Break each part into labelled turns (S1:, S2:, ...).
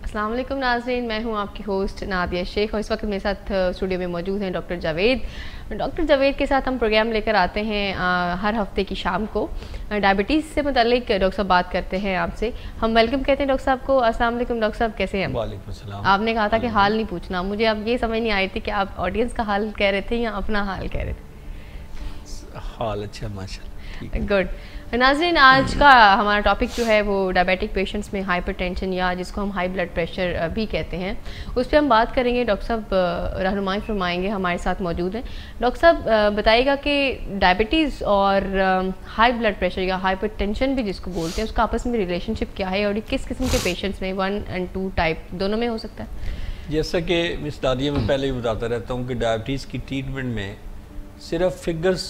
S1: अस्सलाम वालेकुम नाज़रीन, मैं हूं आपकी होस्ट नादिया शेख और इस वक्त मेरे साथ स्टूडियो में मौजूद हैं डॉक्टर जावेद। डॉक्टर जावेद के साथ हम प्रोग्राम लेकर आते हैं हर हफ्ते की शाम को। डायबिटीज़ से मुतालिक डॉक्टर साहब बात करते हैं आपसे। हम वेलकम कहते हैं डॉक्टर साहब को। अस्सलाम वालेकुम डॉक्टर साहब, कैसे हैं?
S2: वालेकुम सलाम।
S1: आपने कहा था कि हाल नहीं पूछना, मुझे अब ये समझ नहीं आई थी कि आप ऑडियंस का हाल कह रहे थे या अपना हाल कह रहे थे।
S2: हाल अच्छा माशाल्लाह,
S1: गुड। नाज़रीन, आज का हमारा टॉपिक जो है वो डायबिटिक पेशेंट्स में हाइपरटेंशन या जिसको हम हाई ब्लड प्रेशर भी कहते हैं, उस पर हम बात करेंगे। डॉक्टर साहब रहनुमाई फरमाएंगे, हमारे साथ मौजूद हैं। डॉक्टर साहब बताइएगा कि डायबिटीज़ और हाई ब्लड प्रेशर या हाइपरटेंशन भी जिसको बोलते हैं, उसका आपस में रिलेशनशिप क्या है और ये किस किस्म के पेशेंट्स में 1 और 2 टाइप दोनों में हो सकता है?
S2: जैसा कि मिस दादिया में पहले भी बताता रहता हूँ कि डायबिटीज़ की ट्रीटमेंट में सिर्फ फिगर्स,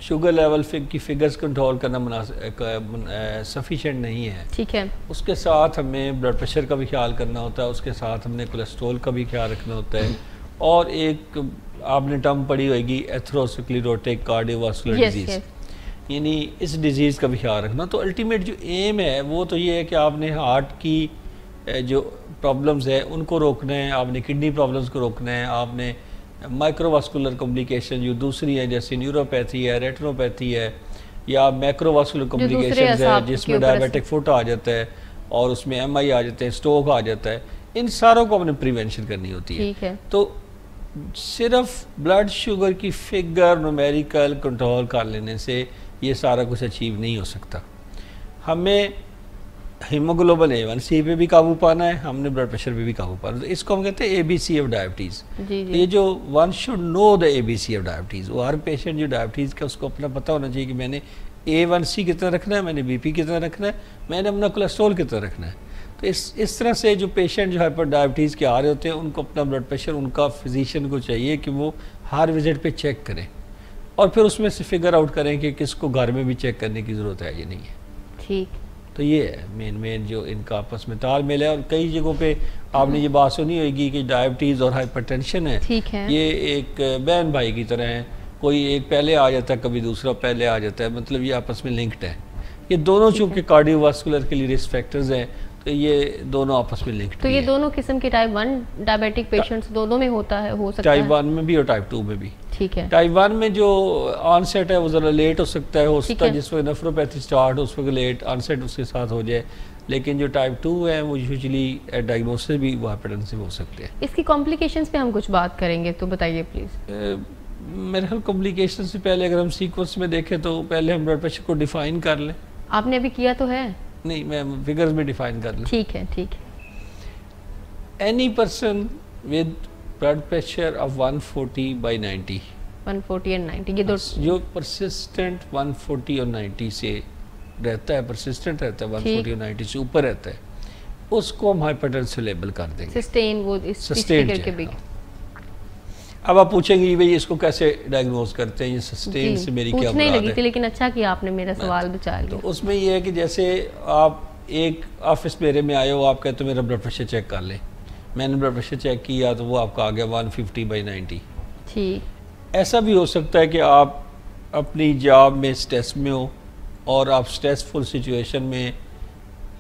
S2: शुगर लेवल की फिगर्स कंट्रोल करना सफिशेंट नहीं है।
S1: ठीक है।
S2: उसके साथ हमें ब्लड प्रेशर का भी ख्याल करना होता है, उसके साथ हमने कोलेस्ट्रॉल का भी ख्याल रखना होता है, और एक आपने टर्म पढ़ी होगी एथेरोस्क्लेरोटिक कार्डियोवास्कुलर डिजीज़, यानी इस डिज़ीज़ का भी ख्याल रखना। तो अल्टीमेट जो एम है वो तो ये है कि आपने हार्ट की जो प्रॉब्लम्स है उनको रोकना है, आपने किडनी प्रॉब्लम्स को रोकना है, आपने माइक्रोवास्कुलर कॉम्प्लिकेशन जो दूसरी है जैसे न्यूरोपैथी है, रेटिनोपैथी है, या मैक्रोवास्कुलर कॉम्प्लिकेशन है जिसमें डायबिटिक फुट आ जाता है और उसमें MI आ जाते हैं, स्ट्रोक आ जाता है, इन सारों को हमने प्रिवेंशन करनी होती है। तो सिर्फ ब्लड शुगर की फिगर न्यूमेरिकल कंट्रोल कर लेने से ये सारा कुछ अचीव नहीं हो सकता। हमें हीमोग्लोबिन A1C पे भी काबू पाना है, हमने ब्लड प्रेशर पे भी काबू पाना है। तो इसको हम कहते हैं ABC ऑफ डायबिटीज़। ये जो one should know the ABC of diabetes, वो हर पेशेंट जो डायबिटीज़ का उसको अपना पता होना चाहिए कि मैंने A1C कितना रखना है, मैंने BP कितना रखना है, मैंने अपना कोलेस्ट्रॉल कितना रखना है। तो इस तरह से जो पेशेंट जो हाइपर डायबिटीज़ के आ रहे होते हैं उनको अपना ब्लड प्रेशर, उनका फिजिशियन को चाहिए कि वो हर विजिट पे चेक करें और फिर उसमें से फिगर आउट करें कि किसको घर में भी चेक करने की ज़रूरत है या नहीं है।
S1: ठीक।
S2: तो ये है मेन जो इनका आपस में तालमेल है। और कई जगहों पे आपने ये बात सुनी होगी कि डायबिटीज़ और हाइपरटेंशन है, ये एक बहन भाई की तरह है, कोई एक पहले आ जाता है, कभी दूसरा पहले आ जाता है, मतलब ये आपस में लिंक्ड है। ये दोनों चूँकि कार्डियोवास्कुलर के लिए रिस्क फैक्टर्स हैं, तो ये दोनों आपस में लिंक्ड।
S1: तो ये दोनों किस्म के टाइप 1 डायबिटिक पेशेंट्स दोनों में होता है, हो सकता है?
S2: टाइप 1 में भी और टाइप 2 में भी।
S1: ठीक है।
S2: टाइप 1 में जो ऑनसेट है वो ज़रा लेट हो सकता है जिस वक्त नेफ्रोपैथी स्टार्ट हो उस वक्त लेट ऑनसेट उसके साथ हो जाए, लेकिन जो टाइप 2 है वो यूजुअली डायग्नोसिस भी वो हाइपरटेंसिव हो सकते हैं।
S1: इसकी कॉम्प्लिकेशंस पे हम कुछ बात करेंगे, तो बताइए प्लीज़।
S2: मेरे ख्याल कॉम्प्लिकेशन से पहले अगर हम सीक्वेंस में देखें तो पहले हम ब्लड प्रेशर को डिफाइन कर लें।
S1: आपने अभी किया तो है? नहीं,
S2: मैं फिगर्स में डिफाइन कर लें।
S1: ठीक है, ठीक है।
S2: Any person with blood pressure of 140/90,
S1: 140 और 90, ये दो
S2: जो परसिस्टेंट 140 और 90 से रहता है, परसिस्टेंट रहता है 140 और 90 से ऊपर रहता है, उसको हम हाइपरटेंसिव लेबल कर देंगे।
S1: सस्टेन, वो इस फिगर के बिग।
S2: अब आप पूछेंगे भाई इसको कैसे डायग्नोज करते हैं, ये सस्टेन से मेरी क्या
S1: मुराद है? लगी थी, लेकिन अच्छा किया आपने मेरा सवाल बचा लिया।
S2: तो उसमें ये है कि जैसे आप एक ऑफिस मेरे में आए हो, आप कहते हो मेरा ब्लड प्रेशर चेक कर ले, मैंने ब्लड प्रेशर चेक किया तो वो आपका आ गया 150/90।
S1: ठीक।
S2: ऐसा भी हो सकता है कि आप अपनी जॉब में स्ट्रेस में हो और आप स्ट्रेसफुल सिचुएशन में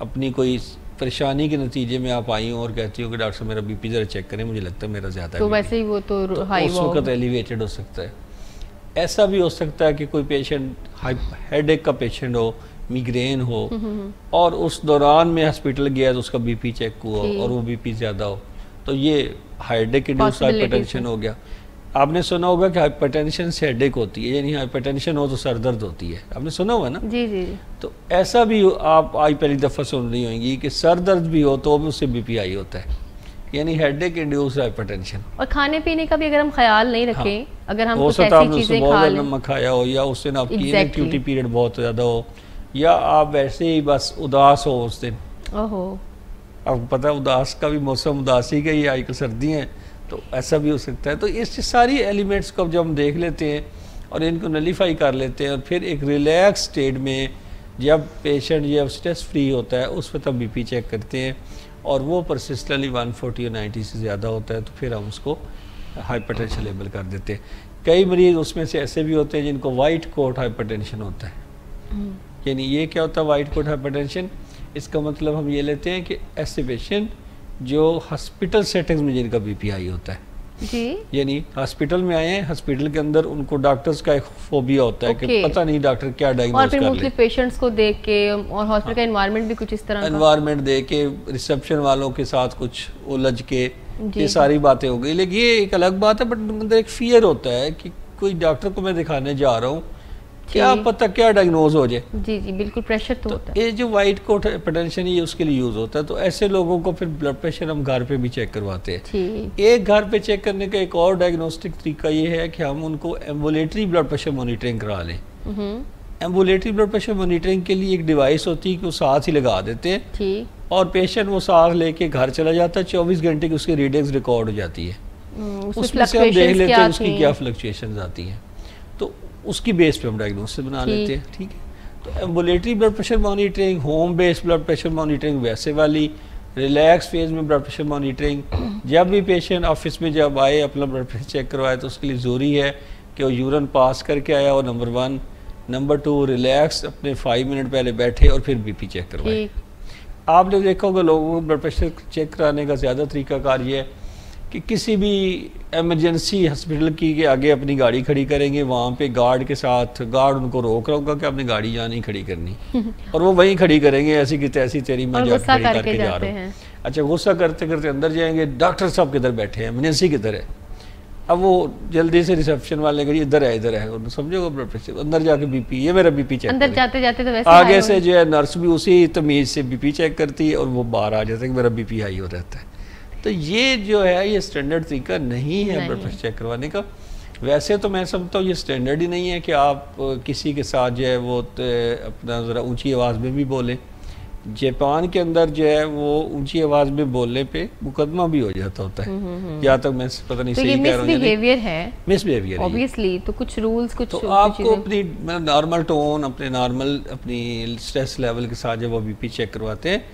S2: अपनी कोई परेशानी के नतीजे में आप आई हो और कहती हो कि डॉक्टर साहब मेरा BP ज़रा चेक करें, मुझे लगता है मेरा ज़्यादा है।
S1: तो वैसे ही वो तो हाई,
S2: उस वक्त एलिवेटेड हो सकता है। ऐसा भी हो सकता है कि कोई पेशेंट हेडेक का पेशेंट हो, मिग्रेन हो, और उस दौरान में हॉस्पिटल गया तो उसका BP चेक हुआ और वो BP ज़्यादा हो, तो ये हेडेक इंड्यूस्ड हाइपरटेंशन हो गया। आपने सुना होगा कि हाइपरटेंशन से हेडेक होती है, यानी हाइपरटेंशन हो तो सर दर्द होती है, आपने सुना होगा ना?
S1: जी जी।
S2: तो ऐसा भी आप आज पहली दफ़ा सुन रही होंगी कि सर दर्द भी हो तो भी उससे BP हाई होता है, यानी हेडेक इंड्यूस्ड हाइपरटेंशन।
S1: और खाने पीने का भी अगर हम ख्याल नहीं रखें, अगर हम कुछ ऐसी चीजें खा लें,
S2: नमक खाया हो, या उस दिन आपकी इनएक्टिविटी पीरियड बहुत ज़्यादा हो, या आप वैसे ही बस उदास हो उस दिन।
S1: ओहो,
S2: आपको पता है उदास का भी मौसम उदासी का ही, आजकल सर्दी है तो ऐसा भी हो सकता है। तो इस सारी एलिमेंट्स को जब हम देख लेते हैं और इनको नलीफाई कर लेते हैं और फिर एक रिलैक्स स्टेट में जब पेशेंट जब स्ट्रेस फ्री होता है उस वक्त हम BP चेक करते हैं और वो परसिस्टेंटली 140 और 90 से ज़्यादा होता है तो फिर हम उसको हाइपरटेंशन लेबल कर देते हैं। कई मरीज़ उसमें से ऐसे भी होते हैं जिनको वाइट कोट हाइपरटेंशन होता है। यानी ये क्या होता है वाइट कोट हाइपरटेंशन? इसका मतलब हम ये लेते हैं कि ऐसे पेशेंट जो हॉस्पिटल सेटिंग्स में जिनका बीपी हाई होता है
S1: जी,
S2: यानी हॉस्पिटल में आए हैं, हॉस्पिटल के अंदर उनको डॉक्टर्स का एक फोबिया होता है कि पता नहीं डॉक्टर क्या डायग्नोज कर ले, और
S1: फिर पेशेंट्स को देख के और हॉस्पिटल का एनवायरनमेंट भी कुछ इस तरह का
S2: एनवायरनमेंट देख के रिसेप्शन वालों के साथ कुछ उलझ के ये सारी बातें हो गई। लेकिन ये एक अलग बात है, बट अंदर एक फियर होता है कि कोई डॉक्टर को मैं दिखाने जा रहा हूँ, क्या पता क्या डायग्नोज हो जाए।
S1: जी जी बिल्कुल, प्रेशर तो होता है।
S2: ये जो वाइट कोट हाइपरटेंशन ये उसके लिए यूज होता है। तो ऐसे लोगों को फिर ब्लड प्रेशर हम घर पे भी चेक करवाते हैं। एक घर पे चेक करने का एक और डायग्नोस्टिक तरीका ये है कि हम उनको एम्बुलेटरी ब्लड प्रेशर मॉनिटरिंग करा लें। एम्बुलेटरी ब्लड प्रेशर मॉनिटरिंग के लिए एक डिवाइस होती है कि वो सांस ही लगा देते हैं और पेशेंट वो सांस लेके घर चला जाता है, 24 घंटे की उसकी रीडिंग्स रिकॉर्ड हो जाती है, उसमें से हम देख लेते हैं उसकी क्या फ्लक्चुएशंस आती हैं, तो उसकी बेस पे हम डायग्नोसिस बना लेते हैं। ठीक है, तो ambulatory blood pressure monitoring, home based blood pressure monitoring, वैसे वाली रिलैक्स फेज में ब्लड प्रेशर मॉनिटरिंग, जब भी पेशेंट ऑफिस में जब आए अपना ब्लड प्रेशर चेक करवाए तो उसके लिए ज़रूरी है कि वो यूरिन पास करके आया और नंबर 1, नंबर 2 रिलैक्स अपने 5 मिनट पहले बैठे और फिर बीपी चेक करवाए। आपने देखा होगा लोगों को ब्लड प्रेशर चेक कराने का ज़्यादा तरीकाकार ये है कि किसी भी एमरजेंसी हॉस्पिटल की के आगे अपनी गाड़ी खड़ी करेंगे, वहाँ पे गार्ड के साथ, गार्ड उनको रोक रहा होगा कि अपनी गाड़ी यहाँ नहीं खड़ी करनी और वो वहीं खड़ी करेंगे ऐसी की तैसी, तेरी मैं जाके खड़ी करके जा रहा हूँ। अच्छा, गुस्सा करते करते अंदर जाएंगे, डॉक्टर साहब किधर बैठे हैं, एमरजेंसी किधर है। अब वो जल्दी से रिसेप्शन वाले कहिए इधर है, समझोगे ब्लड प्रेशर, अंदर जाके बीपी, ये मेरा बीपी चेक,
S1: अंदर जाते जाते तो वैसे
S2: आगे से जो है नर्स भी उसी तमीज से बीपी चेक करती है और वो बाहर आ जाता है कि मेरा बीपी हाई हो रहता है। तो ये जो है ये स्टैंडर्ड तरीका नहीं है ब्लड प्रेशर चेक करवाने का। वैसे तो मैं समझता हूँ ये स्टैंडर्ड ही नहीं है कि आप किसी के साथ जो है वो अपना ज़रा ऊंची आवाज़ में भी बोलें। जापान के अंदर जो है वो ऊंची आवाज़ में बोलने पे मुकदमा भी हो जाता होता है, जहाँ तक मैं पता नहीं, सही कह रहा हूँ,
S1: मिसबिहेवियर है,
S2: मिसबिहेवियर
S1: ऑब्वियसली। तो कुछ रूल्स, कुछ
S2: तो आपको अपनी नॉर्मल टोन, अपने नॉर्मल अपनी स्ट्रेस लेवल के साथ जब वो बीपी चेक करवाते हैं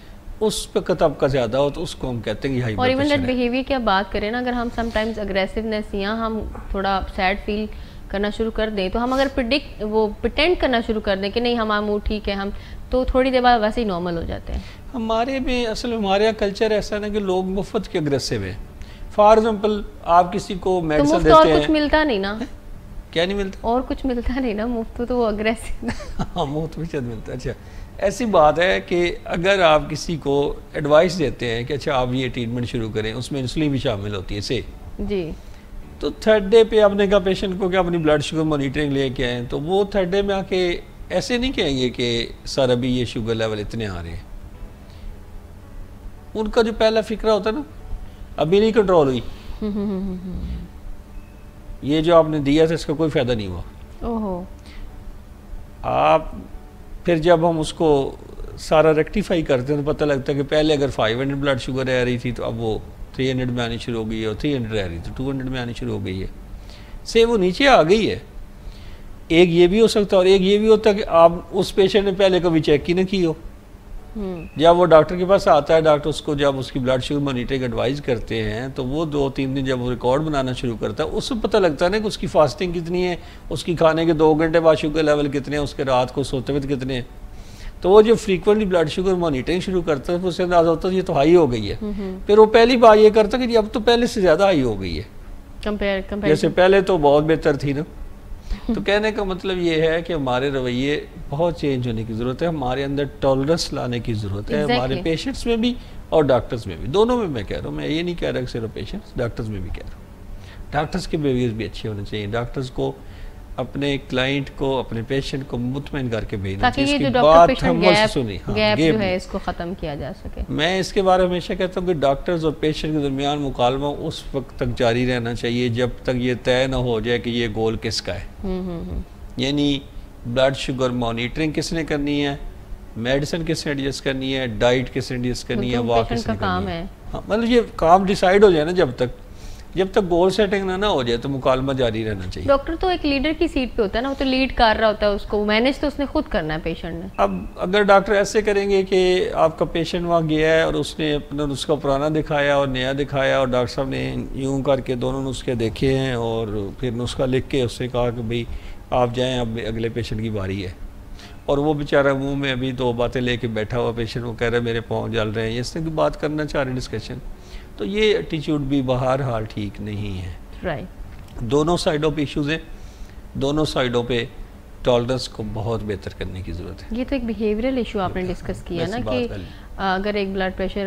S2: उस पे कतब का ज़्यादा हो तो उसको हम कहते हैं कि हाई ब्लड प्रेशर है। और इवन दैट
S1: बिहेवियर की आप बात करें ना, अगर हम समटाइम्स अग्रेसिवनेस या हम थोड़ा सैड फील करना शुरू कर दें, तो हम अगर प्रिटेंड करना शुरू कर दें कि नहीं हमारा मूड ठीक है, हम तो थोड़ी देर बाद वैसे ही नॉर्मल हो जाते हैं।
S2: हमारे में असल में हमारे यहाँ कल्चर ऐसा ना कि लोग मुफ्त के अग्रेसिव हैं। फॉर एग्जाम्पल आप किसी को मेडिसिन देते हैं,
S1: और कुछ मिलता नहीं ना,
S2: क्या नहीं मिलता,
S1: और कुछ मिलता नहीं ना, मुफ्त तो वो अग्रेसिव
S2: हाँ मुफ्त भी शायद मिलता है। अच्छा, ऐसी बात है कि अगर आप किसी को एडवाइस देते हैं कि अच्छा आप ये ट्रीटमेंट शुरू करें, उसमें इंसुलिन भी शामिल होती है से
S1: जी,
S2: तो 3rd डे पे आपने कहा पेशेंट को कि अपनी ब्लड शुगर मॉनिटरिंग लेके आए, तो वो 3rd डे में आके ऐसे नहीं कहेंगे कि सर अभी ये शुगर लेवल इतने आ रहे हैं। उनका जो पहला फिक्रा होता है ना, अभी नहीं कंट्रोल हुई, ये जो आपने दिया था इसका कोई फायदा नहीं हुआ।
S1: ओहो,
S2: आप फिर जब हम उसको सारा रेक्टिफाई करते हैं तो पता लगता है कि पहले अगर 500 ब्लड शुगर आ रही थी तो अब वो 300 में आनी शुरू हो गई है, और 300 रह रही तो 200 में आनी शुरू हो गई है, से वो नीचे आ गई है। एक ये भी हो सकता है और एक ये भी होता है कि आप उस पेशेंट ने पहले कभी चेक ही ना की हो, जब वो डॉक्टर के पास आता है, डॉक्टर उसको जब उसकी ब्लड शुगर मॉनिटरिंग एडवाइस करते हैं तो वो 2-3 दिन जब वो रिकॉर्ड बनाना शुरू करता है उससे पता लगता है ना कि उसकी फास्टिंग कितनी है, उसकी खाने के 2 घंटे बाद शुगर लेवल कितने हैं, उसके रात को सोते हुए कितने हैं। तो वो जो फ्रीक्वेंटली ब्लड शुगर मॉनिटरिंग शुरू करता है उससे अंदाजा होता है ये तो हाई हो गई है। फिर वो पहली बार ये करता है कि अब तो पहले से ज़्यादा हाई हो गई है, कंपेयर जैसे पहले तो बहुत बेहतर थी ना। तो कहने का मतलब ये है कि हमारे रवैये बहुत चेंज होने की ज़रूरत है, हमारे अंदर टॉलरेंस लाने की ज़रूरत है, हमारे पेशेंट्स में भी और डॉक्टर्स में भी, दोनों में मैं कह रहा हूँ। मैं ये नहीं कह रहा कि सिर्फ पेशेंट्स, डॉक्टर्स में भी कह रहा हूँ। डॉक्टर्स के बिहेवियर भी अच्छे होने चाहिए, डॉक्टर्स को अपने क्लाइंट को, अपने पेशेंट को मुतमईन करके भेजना चाहिए, इसकी बात हमसे सुनी,
S1: गैप जो है इसको ख़त्म किया जा सके।
S2: मैं इसके बारे में हमेशा कहता हूँ कि डॉक्टर्स और पेशेंट के दरमियान मुकालमा उस वक्त तक जारी रहना चाहिए जब तक ये तय ना हो जाए कि ये गोल किसका है। यानी ब्लड शुगर मॉनिटरिंग किसने करनी है, मेडिसिन किसने एडजस्ट करनी है, डाइट किसने एडजस्ट करनी है, वॉक किसने करनी है। हाँ, मतलब ये काम डिसाइड हो जाए ना, जब तक गोल सेटिंग ना हो जाए तो मुकालमा जारी रहना चाहिए।
S1: डॉक्टर तो एक लीडर की सीट पे होता है ना, वो तो लीड कर रहा होता है, उसको मैनेज तो उसने खुद करना है पेशेंट ने।
S2: अब अगर डॉक्टर ऐसे करेंगे कि आपका पेशेंट वहाँ गया है और उसने अपना नुस्खा पुराना दिखाया और नया दिखाया और डॉक्टर साहब ने यूँ करके दोनों नुस्खे देखे हैं और फिर नुस्खा लिख के उससे कहा कि भाई आप जाएँ, अब अगले पेशेंट की बारी है, और वो बेचारा मुंह में अभी 2 बातें लेके बैठा हुआ पेशेंट, वो कह रहा है मेरे पाँव जल रहे हैं, इस तरह की बात करना चाह रहे डिस्कशन, तो ये एटीट्यूड भी बहर हाल ठीक नहीं है।
S1: राइट।
S2: दोनों साइडों पे इश्यूज हैं, दोनों साइडों पे टॉलरेंस को बहुत बेहतर करने की ज़रूरत है।
S1: ये तो एक बिहेवियरल इशू आपने डिस्कस किया ना कि अगर एक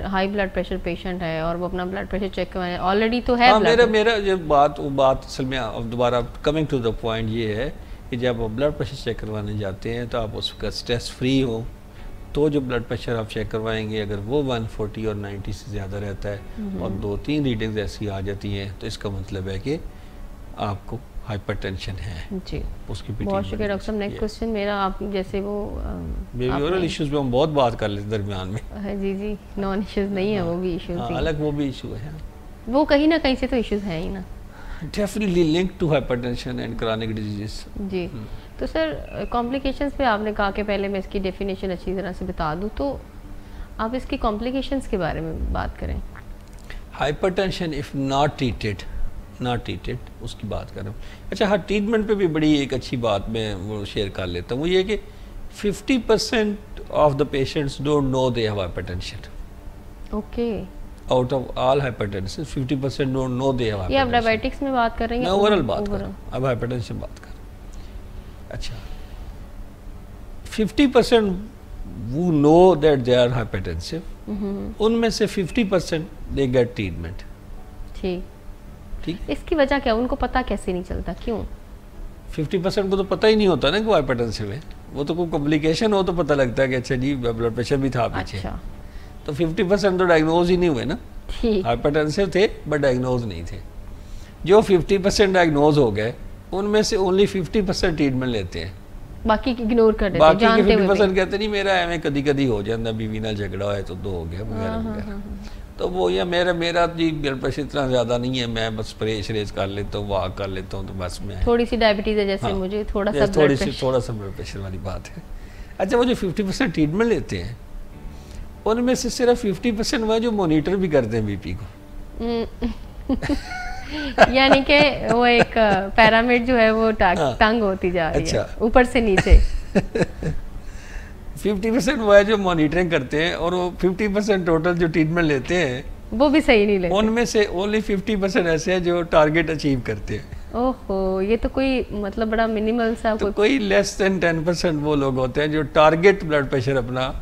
S1: हाई ब्लड प्रेशर पेशेंट है और वो अपना ब्लड प्रेशर चेक करवाए ऑलरेडी तो है।
S2: मेरा जो बात असल में अब दोबारा कमिंग टू द पॉइंट ये है कि जब आप ब्लड प्रेशर चेक करवाने जाते हैं तो आप उसका स्ट्रेस फ्री हो, तो जो ब्लड प्रेशर आप चेक करवाएंगे अगर वो 140 और 90 से ज़्यादा रहता है और 2-3 रीडिंग्स ऐसी आ जाती हैं तो इसका मतलब है कि आपको हाइपरटेंशन है जी। उसकी
S1: बहुत शुक्रिया डॉक्टर साहब। नेक्स्ट क्वेश्चन मेरा, आप जैसे वो
S2: बिहेवियरल इश्यूज पे हम बहुत बात कर लेते दरमियान में
S1: है जी जी, नॉन इश्यूज नहीं है वो भी इश्यूज
S2: अलग, वो भी इशू है,
S1: वो कहीं ना कहीं से तो इश्यूज है ही ना,
S2: definitely link to hypertension and chronic diseases
S1: जी। तो सर कॉम्प्लिकेशंस पे आपने कहा कि पहले मैं इसकी डेफिनेशन अच्छी तरह से बता दूं, तो आप इसकी कॉम्प्लिकेशंस के बारे में बात करें।
S2: हाइपरटेंशन इफ नॉट ट्रीटेड उसकी बात कर रहा हूँ। अच्छा हाँ, ट्रीटमेंट पे भी बड़ी एक अच्छी बात मैं वो शेयर कर लेता हूँ, वो ये कि 50% of the patients don't know they have hypertension.
S1: Okay.
S2: Out of all hypertension 50% don't know they have hypertension.
S1: ये आप डायबिटिक्स में बात कर रहे हैं?
S2: मैं ओवरऑल बात कर रहा हूँ, अब हाइपरटेंशन बात कर। अच्छा 50% who know that they are hypertensive, उनमें से 50% they get treatment।
S1: ठीक। इसकी वजह क्या, उनको पता कैसे नहीं चलता, क्यों?
S2: 50% को तो पता ही नहीं होता ना कि वो हाइपरटेंसिव है, वो तो कोई कॉम्प्लिकेशन हो तो पता लगता है कि अच्छा जी ब्लड प्रेशर भी था पीछे। अच्छा। तो 50% तो डायग्नोज ही नहीं हुए ना, हाइपरटेंसिव थे बट डायग्नोज नहीं थे। जो 50% डायग्नोज हो गए उनमें से ओनली 50% ट्रीटमेंट लेते हैं,
S1: बाकी इग्नोर कर देते हैं,
S2: बाकी के 50% कहते नहीं मेरा एवं कदी कदी हो जाता, बीवी नाल झगड़ा है तो 2 हो गया वगैरह। तो वो या मेरा जी ब्लड प्रेशर इतना ज़्यादा नहीं है, मैं बस परहेज कर लेता हूँ, वॉक कर लेता हूँ, तो बस मैं
S1: थोड़ी सी डायबिटीज़ है जैसे मुझे थोड़ा सा
S2: ब्लड प्रेशर वाली बात है। अच्छा वो जो 50% ट्रीटमेंट लेते हैं उनमें से सिर्फ 50% वो जो मॉनिटर भी करते हैं बीपी को
S1: यानी कि वो एक पैरामिड जो है वो तंग होती जा रही है ऊपर से नीचे।
S2: 50% वो है जो मॉनिटरिंग करते हैं और वो 50% टोटल जो ट्रीटमेंट लेते हैं वो भी सही नहीं लेते। उनमें से ओनली 50% ऐसे हैं जो टारगेट अचीव करते हैं।
S1: ओहो, ये तो कोई मतलब बड़ा मिनिमल सा
S2: तो कोई लेस देन 10% वो लोग होते हैं जो टारगेट ब्लड प्रेशर अपना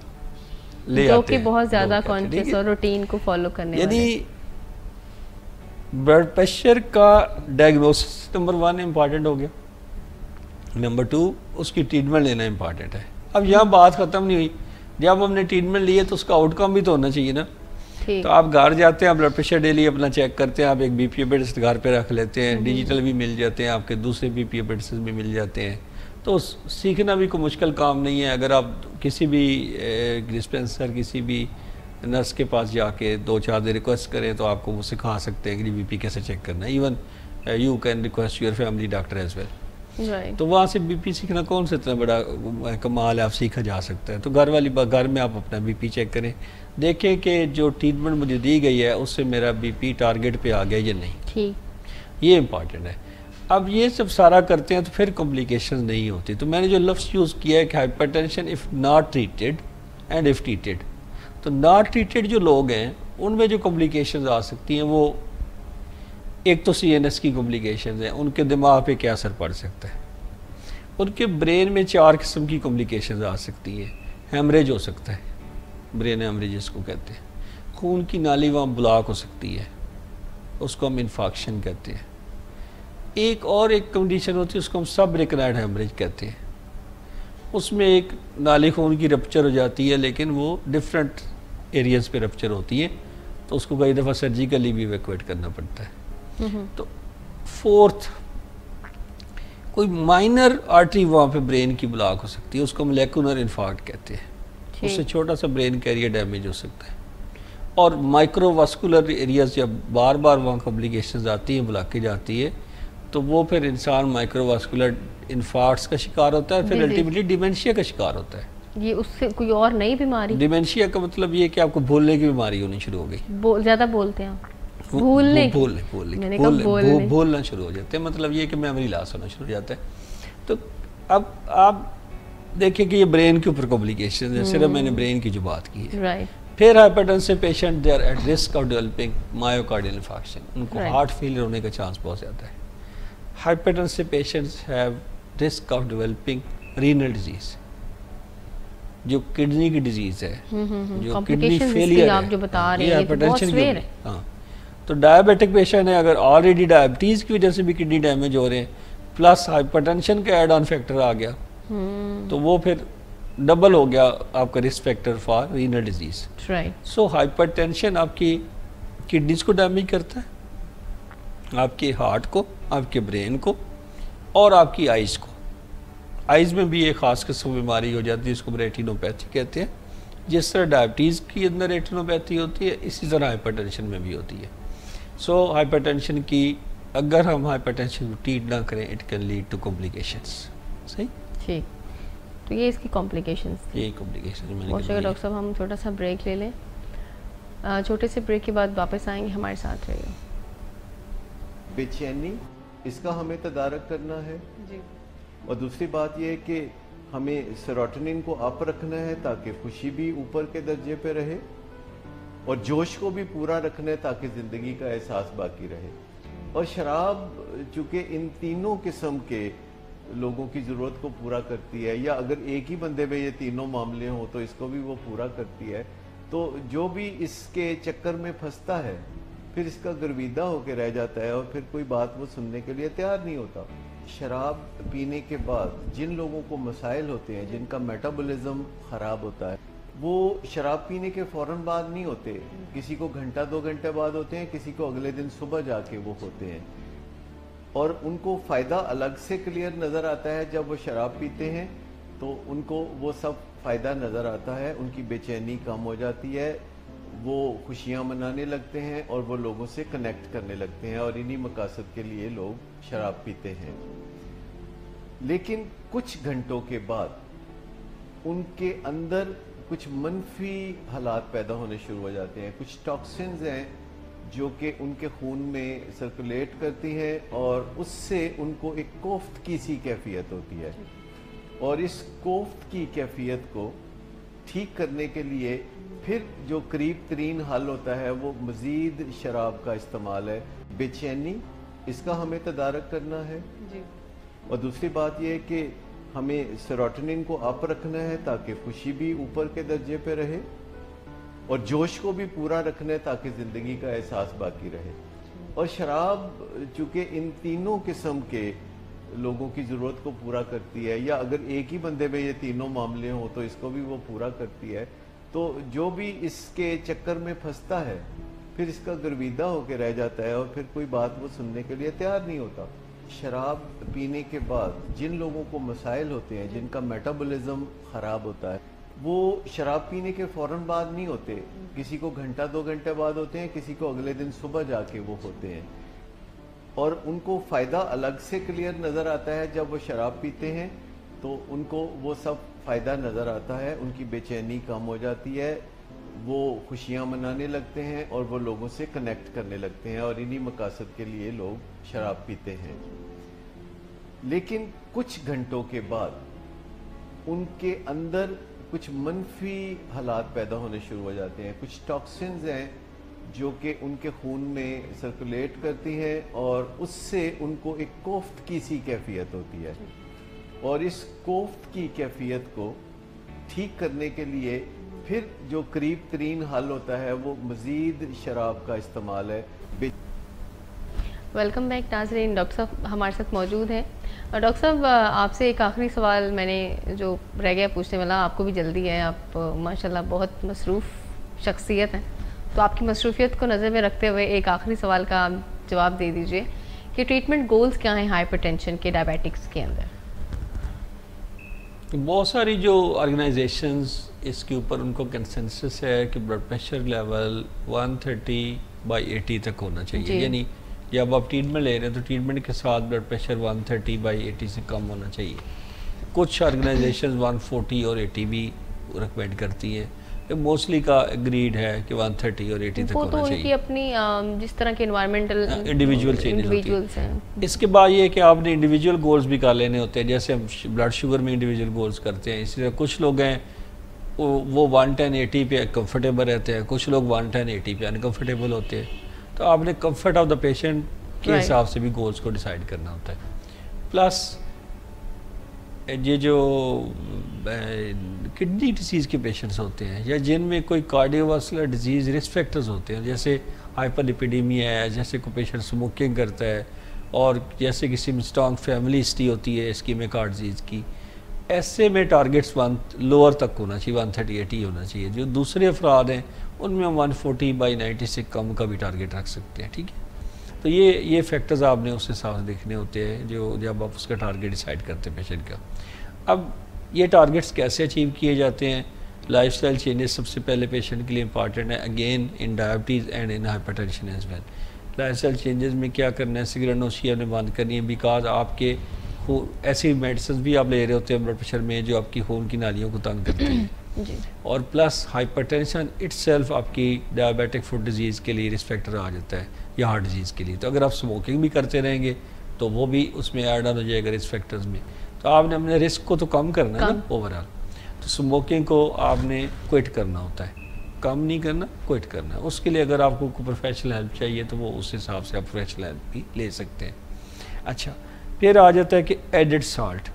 S2: ले आते हैं, जो कि
S1: बहुत ज्यादा कॉन्शियस और रूटीन को फॉलो करने वाले।
S2: यदि ब्लड प्रेशर का डायग्नोसिस नंबर 1 इम्पॉर्टेंट हो गया, नंबर 2 उसकी ट्रीटमेंट लेना इम्पॉर्टेंट है। अब यहाँ बात ख़त्म नहीं हुई, जब हमने ट्रीटमेंट लिए तो उसका आउटकम भी तो होना चाहिए ना। तो आप घर जाते हैं, ब्लड प्रेशर डेली अपना चेक करते हैं, आप एक बीपी एपेडिस घर पे रख लेते हैं, डिजिटल भी मिल जाते हैं, आपके दूसरे बीपी एपेडिस भी मिल जाते हैं, तो सीखना भी कोई मुश्किल काम नहीं है। अगर आप किसी भी डिस्पेंसर किसी भी नर्स के पास जाके 2-4 दिन रिक्वेस्ट करें तो आपको वो सिखा सकते हैं कि बीपी कैसे चेक करना है। Even you can request your family doctor as well. तो वहाँ से बीपी सीखना कौन सा इतना बड़ा कमाल है, आप सीखा जा सकता है। तो घर में आप अपना बीपी चेक करें, देखें कि जो ट्रीटमेंट मुझे दी गई है उससे मेरा बीपी टारगेट पे आ गया या नहीं, ठीक, ये इम्पॉर्टेंट है। अब ये सब सारा करते हैं तो फिर कॉम्प्लिकेशन नहीं होती। तो मैंने जो लफ्ज़ यूज़ किया है कि hypertension if not treated and if treated, तो नॉट ट्रीटेड जो लोग हैं उनमें जो कॉम्प्लिकेशंस आ सकती हैं वो एक तो CNS की कॉम्प्लिकेशंस हैं, उनके दिमाग पे क्या असर पड़ सकता है, उनके ब्रेन में 4 किस्म की कॉम्प्लिकेशंस आ सकती हैं। हेमरेज हो सकता है, ब्रेन हेमरेज जिसको कहते हैं, खून की नाली वहाँ ब्लॉक हो सकती है, उसको हम इन्फेक्शन कहते हैं। एक कंडीशन होती है उसको हम सब रिकनाइड हेमरेज कहते हैं, उसमें एक नाली खून की रप्चर हो जाती है लेकिन वो डिफरेंट एरियाज़ पे रप्चर होती है, तो उसको कई दफ़ा सर्जिकली भी इवैक्यूएट करना पड़ता है। तो 4th कोई माइनर आर्टरी वहाँ पे ब्रेन की ब्लॉक हो सकती है, उसको हम लेकुनर इन्फार्क्ट कहते हैं, उससे छोटा सा ब्रेन कैरियर डैमेज हो सकता है। और माइक्रोवास्कुलर एरियाज जब बार बार वहाँ कॉम्प्लिकेशंस आती हैं, ब्लॉकेज आती है, तो वो फिर इंसान माइक्रोवास्कुलर इन्फार्क्ट्स का शिकार होता है, फिर अल्टीमेटली डिमेंशिया का शिकार होता है।
S1: ये उससे कोई और नई बीमारी?
S2: डिमेंशिया का मतलब ये कि आपको भूलने की बीमारी होनी शुरू हो गई।
S1: ज़्यादा बोलते हैं
S2: भूलना शुरू हो जाते हैं, मतलब ये कि मेमोरी लॉस होना शुरू हो जाता है। तो अब आप देखिए कि ये ब्रेन के ऊपर कॉम्प्लिकेशन है, सिर्फ मैंने ब्रेन की जो बात की है।
S1: राइट।
S2: फिर hypertensive patient they are at risk of developing myocardial infarction, उनको हार्ट फेलियर होने का चांस बहुत ज़्यादा है। Hypertensive patients have risk of developing renal disease, जो किडनी की डिजीज है, जो किडनी फेलियर
S1: आप जो बता रहे हैं,
S2: हाइपरटेंशन की। हाँ, तो डायबिटिक पेशेंट है, अगर ऑलरेडी डायबिटीज की वजह से भी किडनी डैमेज हो रहे हैं, प्लस हाइपरटेंशन का एड ऑन फैक्टर आ गया, तो वो फिर डबल हो गया आपका risk factor for renal disease.
S1: Right.
S2: So hypertension आपकी किडनीज को डैमेज करता है, आपके हार्ट को, आपके ब्रेन को, और आपकी आइज़ को। आइज़ में भी एक ख़ास किस्म की बीमारी हो जाती है, इसको रेटिनोपैथी कहते हैं। जिस तरह डायबिटीज़ के अंदर रेटिनोपैथी होती है, इसी तरह हाइपरटेंशन में भी होती है। सो हाइपरटेंशन की, अगर हम हाइपरटेंशन को ट्रीट ना करें, it can lead to complications. सही,
S1: ठीक। तो ये इसकी कॉम्प्लिकेशंस,
S2: ये कॉम्प्लिकेशन मैंने
S1: बहुत शुक्रिया डॉक्टर साहब। हम छोटा सा ब्रेक ले लें, छोटे से ब्रेक के बाद वापस आएंगे, हमारे साथ रहिए।
S3: बेचैनी, इसका हमें तदारक करना है जी। और दूसरी बात यह है कि हमें सेरोटोनिन को अप रखना है ताकि खुशी भी ऊपर के दर्जे पे रहे, और जोश को भी पूरा रखना है ताकि ज़िंदगी का एहसास बाकी रहे। और शराब चूँकि इन तीनों किस्म के लोगों की ज़रूरत को पूरा करती है, या अगर एक ही बंदे में ये तीनों मामले हों तो इसको भी वो पूरा करती है, तो जो भी इसके चक्कर में फंसता है फिर इसका गर्विदा होकर रह जाता है, और फिर कोई बात वो सुनने के लिए तैयार नहीं होता। शराब पीने के बाद जिन लोगों को मसाइल होते हैं, जिनका मेटाबॉलिज्म ख़राब होता है, वो शराब पीने के फ़ौरन बाद नहीं होते, किसी को घंटा 2 घंटे बाद होते हैं, किसी को अगले दिन सुबह जाके वो होते हैं। और उनको फ़ायदा अलग से क्लियर नज़र आता है जब वो शराब पीते हैं, तो उनको वो सब फ़ायदा नज़र आता है, उनकी बेचैनी कम हो जाती है, वो खुशियाँ मनाने लगते हैं और वो लोगों से कनेक्ट करने लगते हैं, और इन्हीं मकासद के लिए लोग शराब पीते हैं। लेकिन कुछ घंटों के बाद उनके अंदर कुछ मनफी हालात पैदा होने शुरू हो जाते हैं। कुछ टॉक्सिन्स हैं जो कि उनके खून में सर्कुलेट करती हैं, और उससे उनको एक कोफ्त की सी कैफियत होती है। और इस कोफ्त की कैफियत को ठीक करने के लिए फिर जो करीब तरीन हल होता है वो मज़ीद शराब का इस्तेमाल है। बेचैनी, इसका हमें तदारक करना है जी। और दूसरी बात यह है कि हमें सेरोटोनिन को अप रखना है ताकि खुशी भी ऊपर के दर्जे पे रहे, और जोश को भी पूरा रखना है ताकि ज़िंदगी का एहसास बाकी रहे। और शराब चूँकि इन तीनों किस्म के लोगों की ज़रूरत को पूरा करती है, या अगर एक ही बंदे में ये तीनों मामले हों तो इसको भी वो पूरा करती है, तो जो भी इसके चक्कर में फंसता है फिर इसका गर्विदा होकर रह जाता है, और फिर कोई बात वो सुनने के लिए तैयार नहीं होता। शराब पीने के बाद जिन लोगों को मसाइल होते हैं, जिनका मेटाबॉलिज्म ख़राब होता है, वो शराब पीने के फ़ौरन बाद नहीं होते, किसी को घंटा 2 घंटे बाद होते हैं, किसी को अगले दिन सुबह जाके वो होते हैं। और उनको फ़ायदा अलग से क्लियर नज़र आता है जब वो शराब पीते हैं, तो उनको वो सब फ़ायदा नज़र आता है, उनकी बेचैनी कम हो जाती है, वो खुशियाँ मनाने लगते हैं और वो लोगों से कनेक्ट करने लगते हैं, और इन्हीं मकासद के लिए लोग शराब पीते हैं। लेकिन कुछ घंटों के बाद उनके अंदर कुछ मनफी हालात पैदा होने शुरू हो जाते हैं। कुछ टॉक्सिन्स हैं जो कि उनके खून में सर्कुलेट करती हैं, और उससे उनको एक कोफ्त की सी कैफियत होती है। और इस कोफ्त की कैफियत को ठीक करने के लिए फिर जो करीब तरीन हल होता है वो मज़ीद शराब का इस्तेमाल है।
S1: वेलकम बैक नाज़रीन, डॉक्टर साहब हमारे साथ मौजूद हैं। डॉक्टर साहब, आपसे एक आखिरी सवाल मैंने जो रह गया पूछने वाला, आपको भी जल्दी है, आप माशाल्लाह बहुत मसरूफ़ शख्सियत हैं, तो आपकी मसरूफियत को नज़र में रखते हुए एक आखिरी सवाल का जवाब दे दीजिए कि ट्रीटमेंट गोल्स क्या हैं हाइपरटेंशन के, डायबिटिक्स के अंदर?
S2: बहुत सारी जो ऑर्गेनाइजेशंस इसके ऊपर उनको कंसेंसस है कि ब्लड प्रेशर लेवल 130/80 तक होना चाहिए, यानी जब आप ट्रीटमेंट ले रहे हैं तो ट्रीटमेंट के साथ ब्लड प्रेशर 130/80 से कम होना चाहिए। कुछ ऑर्गेनाइजेशंस 140 और 80 भी रिकमेंड करती हैं, मोस्टली का एग्रीड है कि 130 और 80 तक होना चाहिए।
S1: वो तो उनकी अपनी जिस तरह के इन्वायरमेंटल
S2: इंडिविजुअल हैं। इसके बाद ये कि आपने इंडिविजुअल गोल्स भी कर लेने होते हैं, जैसे हम ब्लड शुगर में इंडिविजुअल गोल्स करते हैं। इसी तरह कुछ लोग हैं वो 110/80 पे कंफर्टेबल रहते हैं, कुछ लोग 110/80 पे अनकंफर्टेबल होते हैं। तो आपने कंफर्ट ऑफ द पेशेंट के हिसाब से भी गोल्स को डिसाइड करना होता है। प्लस ये जो किडनी डिसीज़ के पेशेंट्स होते हैं या जिनमें कोई कार्डियोवास्कुलर डिजीज़ रिस्क फैक्टर्स होते हैं, जैसे हाइपरलिपिडेमिया है, जैसे कोई पेशेंट स्मोकिंग करता है, और जैसे किसी में स्ट्रॉन्ग फैमिली हिस्ट्री होती है इस्कीमिक हार्ट डिजीज़ की, ऐसे में टारगेट्स लोअर तक होना चाहिए, 130/80 होना चाहिए। जो दूसरे अफराद हैं उनमें हम 140/90 से कम का भी टारगेट रख सकते हैं। ठीक है, तो ये फैक्टर्स आपने उस हिसाब से देखने होते हैं जो जब आप उसका टारगेट डिसाइड करते हैं पेशेंट का। अब ये टारगेट्स कैसे अचीव किए जाते हैं? लाइफस्टाइल चेंजेस सबसे पहले पेशेंट के लिए इंपॉर्टेंट है, again in diabetes and in hypertension as well. Lifestyle changes में क्या करना है? सिगरेट नोशी आपने बंद करनी है, बिकॉज आपके ऐसी मेडिसिन भी आप ले रहे होते हैं ब्लड प्रेशर में जो आपकी खून की नालियों को तंग करती हैं। और प्लस हाइपरटेंशन इटसेल्फ आपकी डायबिटिक फुट डिजीज़ के लिए रिस्क फैक्टर आ जाता है या हार्ट डिजीज़ के लिए। तो अगर आप स्मोकिंग भी करते रहेंगे तो वो भी उसमें ऐड ऑन हो जाएगा रिस्क फैक्टर्स में। तो आपने अपने रिस्क को तो कम करना है ना ओवरऑल। तो स्मोकिंग को आपने क्विट करना होता है, कम नहीं करना, क्विट करना है। उसके लिए अगर आपको प्रोफेशनल हेल्प चाहिए तो वो उस हिसाब से आप प्रोफेशनल हेल्प भी ले सकते हैं। अच्छा, फिर आ जाता है कि एडिड साल्ट।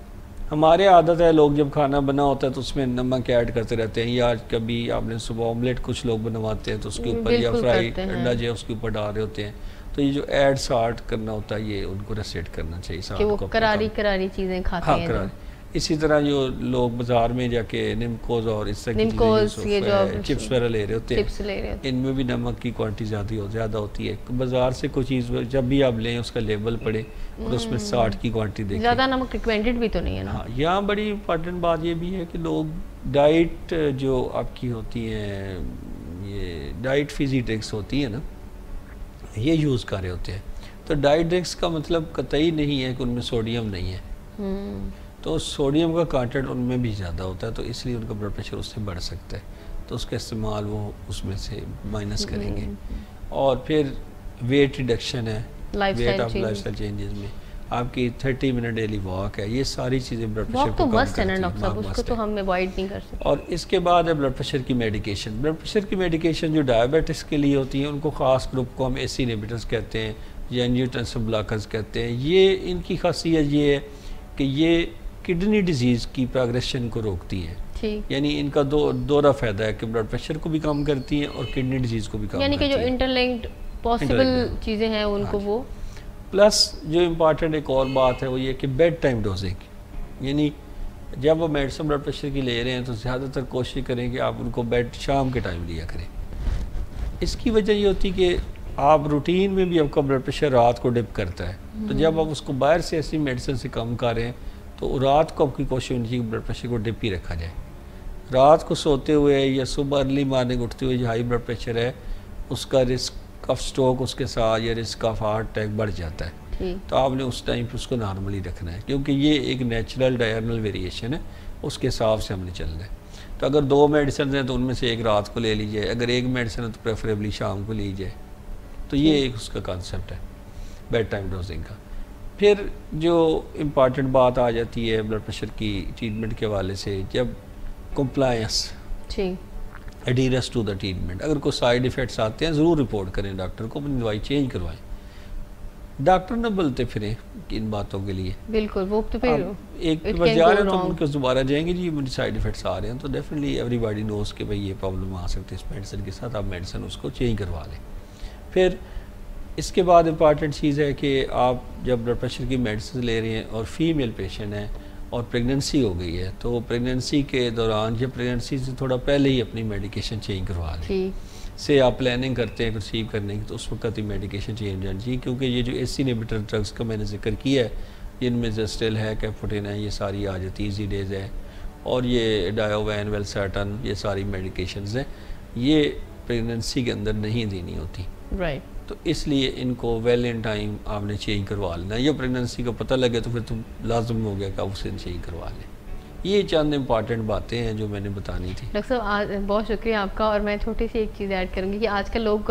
S2: हमारे आदत है लोग जब खाना बना होता है तो उसमें नमक ऐड करते रहते हैं, या कभी आपने सुबह ऑमलेट कुछ लोग बनवाते हैं तो उसके ऊपर या फ्राई अंडा जो उसके ऊपर डाल रहे होते हैं। तो ये जो ऐड साल्ट करना होता है ये उनको रेस्ट्रिक्ट करना चाहिए।
S1: कि वो करारी चीज़ें खाते हैं।
S2: करारी। इसी तरह जो लोग बाजार में जाके निमकोज और इस तरह की चिप्स वगैरह ले रहे होते हैं, इनमें भी नमक की क्वांटिटी ज़्यादा होती है। बाजार से कोई चीज़ जब भी आप लें उसका लेबल पढ़े और उसमें 60 की क्वांटिटी देखें।
S1: ज़्यादा नमक रिकमेंडेड भी तो नहीं है ना।
S2: हाँ, यहाँ बड़ी इंपॉर्टेंट बात ये भी है कि लोग डाइट जो आपकी होती है, ये डाइट फिजी ड्रिंक्स होती है ना, ये यूज़ कर रहे होते हैं। तो डाइट ड्रिंक्स का मतलब कतई नहीं है कि उनमें सोडियम नहीं है। तो सोडियम का कंटेंट उनमें भी ज़्यादा होता है, तो इसलिए उनका ब्लड प्रेशर उससे बढ़ सकता है। तो उसका इस्तेमाल वो उसमें से माइनस करेंगे। और फिर वेट रिडक्शन है, वेट ऑफ लाइफस्टाइल चेंजेस में आपकी 30 मिनट डेली वॉक है, ये सारी चीज़ें ब्लड प्रेशर को कम करती हैं।
S1: उसको तो हम अवॉइड नहीं कर सकते।
S2: और इसके बाद है ब्लड प्रेशर की मेडिकेशन। ब्लड प्रेशर की मेडिकेशन जो डायबिटिक्स के लिए होती हैं उनको ख़ास ग्रुप को हम एसी इनहिबिटर्स कहते हैं या एंजियोटेंसिन ब्लॉकर्स कहते हैं। ये इनकी खासियत ये है कि ये किडनी डिजीज़ की प्रोग्रेशन को रोकती है। यानी इनका दो फ़ायदा है कि ब्लड प्रेशर को भी कम करती हैं और किडनी डिजीज़ को भी कम करती हैं।
S1: यानी कि जो इंटरलिंक्ड पॉसिबल चीज़ें हैं उनको वो।
S2: प्लस जो इम्पॉर्टेंट एक और बात है वो ये कि बेड टाइम डोजिंग, यानी जब वो मेडिसिन ब्लड प्रेशर की ले रहे हैं तो ज़्यादातर कोशिश करें कि आप उनको बेड शाम के टाइम लिया करें। इसकी वजह ये होती है कि आप रूटीन में भी आपका ब्लड प्रेशर रात को डिप करता है, तो जब आप उसको बाहर से ऐसी मेडिसिन से कम करें तो रात को आपकी कोशिश होनी चाहिए कि ब्लड प्रेशर को डिप ही रखा जाए। रात को सोते हुए या सुबह अर्ली मॉर्निंग उठते हुए जो हाई ब्लड प्रेशर है उसका रिस्क ऑफ स्ट्रोक उसके साथ या रिस्क ऑफ हार्ट अटैक बढ़ जाता है। तो आपने उस टाइम पर उसको नॉर्मली रखना है, क्योंकि ये एक नेचुरल डायरनल वेरिएशन है, उसके हिसाब से हमने चलना है। तो अगर 2 मेडिसिन हैं तो उनमें से एक रात को ले लीजिए, अगर एक मेडिसिन है तो प्रेफरेबली शाम को लीजिए। तो ये एक उसका कॉन्सेप्ट है बेड टाइम डोजिंग का। फिर जो इम्पॉर्टेंट बात आ जाती है ब्लड प्रेशर की ट्रीटमेंट के हवाले से, जब कंप्लायंस एडीरेंस टू द ट्रीटमेंट, अगर कोई साइड इफ़ेक्ट्स आते हैं ज़रूर रिपोर्ट करें डॉक्टर को, अपनी दवाई चेंज करवाएं। डॉक्टर न बोलते फिरें इन बातों के लिए।
S1: बिल्कुल, वो तो फिर
S2: एक बार जा रहे हैं तो उनके दोबारा जाएंगे जी मुझे साइड इफ़ेक्ट्स आ रहे हैं, तो डेफिनेटली एवरीबॉडी नोज़ कि भाई ये प्रॉब्लम आ सकती है इस मेडिसिन के साथ, आप मेडिसिन उसको चेंज करवा लें। फिर इसके बाद इम्पॉर्टेंट चीज़ है कि आप जब ब्लड प्रेशर की मेडिसिन ले रहे हैं और फीमेल पेशेंट हैं और प्रेगनेंसी हो गई है, तो प्रेगनेंसी के दौरान या प्रेगनेंसी से थोड़ा पहले ही अपनी मेडिकेशन चेंज करवा लें। से आप प्लानिंग करते हैं रिसीव करने की तो उस वक्त ही मेडिकेशन चेंज हो जानी चाहिए, क्योंकि ये जो एसी इनहिबिटर ड्रग्स का मैंने जिक्र किया है जिनमें जेस्टेल है, कैफोटिन है, ये सारी आ जाती इजी डेज है, और ये डायोवैन, वेलसाटन, ये सारी मेडिकेशंस हैं, ये प्रेगनेंसी के अंदर नहीं देनी होती।
S1: राइट।
S2: तो इसलिए इनको वेल इन टाइम आपने चेंज करवा लेना, या प्रेगनेंसी का पता लगे तो फिर तो लाजम हो गया कि आप उसे चेंज करवा लें। ये चंद इम्पॉर्टेंट बातें हैं जो मैंने बतानी थी।
S1: डॉक्टर साहब बहुत शुक्रिया आपका। और मैं छोटी सी एक चीज़ ऐड करूँगी कि आजकल लोग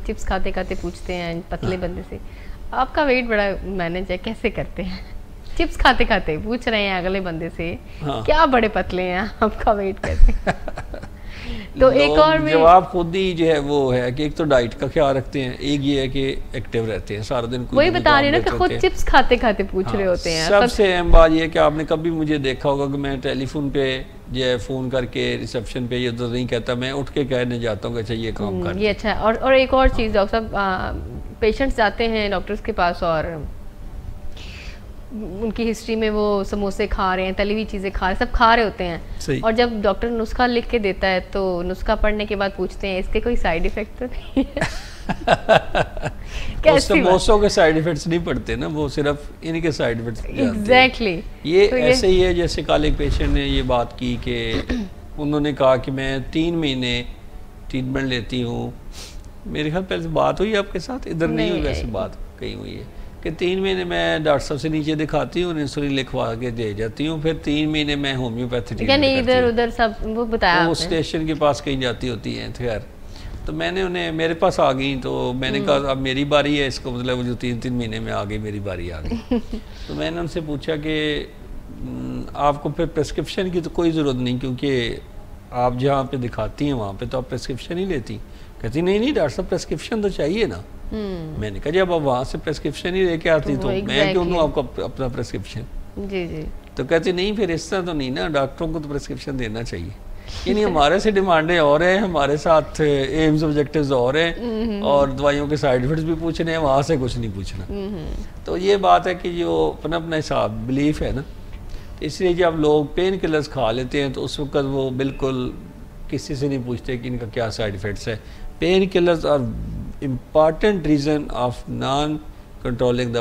S1: चिप्स खाते खाते पूछते हैं पतले बंदे से, आपका वेट बड़ा मैनेज है, कैसे करते हैं? चिप्स खाते खाते पूछ रहे हैं अगले बंदे से, क्या बड़े पतले हैं, आपका वेट कैसे? तो एक और
S2: जवाब खुद ही जो है वो है कि एक तो डाइट का ख्याल रखते हैं, एक ये है कि एक्टिव रहते हैं सारा दिन।
S1: वही बता रहे हैं ना कि खुद चिप्स खाते खाते पूछ रहे होते हैं।
S2: सबसे अहम बात ये है कि आपने कभी मुझे देखा होगा कि मैं टेलीफोन पे जो है फ़ोन करके रिसेप्शन पे ये तो नहीं कहता, मैं उठ के कहने जाता हूँ कि अच्छा ये काम कर।
S1: ये अच्छा है। और एक और चीज़ डॉक्टर साहब, पेशेंट्स जाते हैं डॉक्टर्स के पास और उनकी हिस्ट्री में वो समोसे खा रहे हैं, तली हुई चीज़ें खा रहे हैं, सब खा रहे होते हैं, और जब डॉक्टर नुस्खा लिख के देता है तो नुस्खा पढ़ने के बाद पूछते हैं इसके कोई साइड इफेक्ट तो नहीं है?
S2: समोसों के साइड इफेक्ट्स नहीं पड़ते ना, वो सिर्फ इनके साइड इफेक्ट्स।
S1: एग्जैक्टली
S2: ये ऐसे ही है जैसे कल एक पेशेंट ने ये बात की कि उन्होंने कहा कि मैं 3 महीने ट्रीटमेंट लेती हूँ। मेरे ख्याल पहले बात हुई आपके साथ, इधर नहीं हुई वैसे बात कहीं हुई है कि 3 महीने मैं डॉक्टर साहब से नीचे दिखाती हूँ, इंसुलिन लिखवा के दे जाती हूँ, फिर 3 महीने मैं होम्योपैथी
S1: इधर उधर सब वो बताया,
S2: वो स्टेशन के पास कहीं जाती होती हैं। खैर तो मैंने उन्हें मेरे पास आ गई तो मैंने कहा अब मेरी बारी है, इसको मतलब जो 3-3 महीने में आ गई मेरी बारी आ गई। तो मैंने उनसे पूछा कि आपको फिर प्रेस्क्रिप्शन की तो कोई ज़रूरत नहीं, क्योंकि आप जहाँ पे दिखाती हैं वहाँ पे तो आप प्रेस्क्रिप्शन ही लेती। कहती नहीं डॉक्टर साहब प्रेस्क्रिप्शन तो चाहिए ना। मैंने कहा जब आप वहाँ से प्रेस्क्रिप्शन ही लेके आती तो मैं क्यों दूँ आपको अपना प्रेस्क्रिप्शन?
S1: जी जी।
S2: तो कहती नहीं फिर इस तरह तो नहीं ना, डॉक्टरों को तो प्रेस्क्रिप्शन देना चाहिए। यानी हमारे से डिमांडें और हैं, हमारे साथ एम्स ऑब्जेक्टिव्स और हैं, और दवाइयों के साइड इफेक्ट्स भी पूछने हैं, वहाँ से कुछ नहीं पूछना। तो ये बात है कि जो अपना अपना हिसाब बिलीफ है ना, इसलिए जब लोग पेन किलर्स खा लेते हैं तो उस वक्त वो बिल्कुल किसी से नहीं पूछते कि इनका क्या साइड इफेक्ट्स है। Pain killers are important reason of non controlling the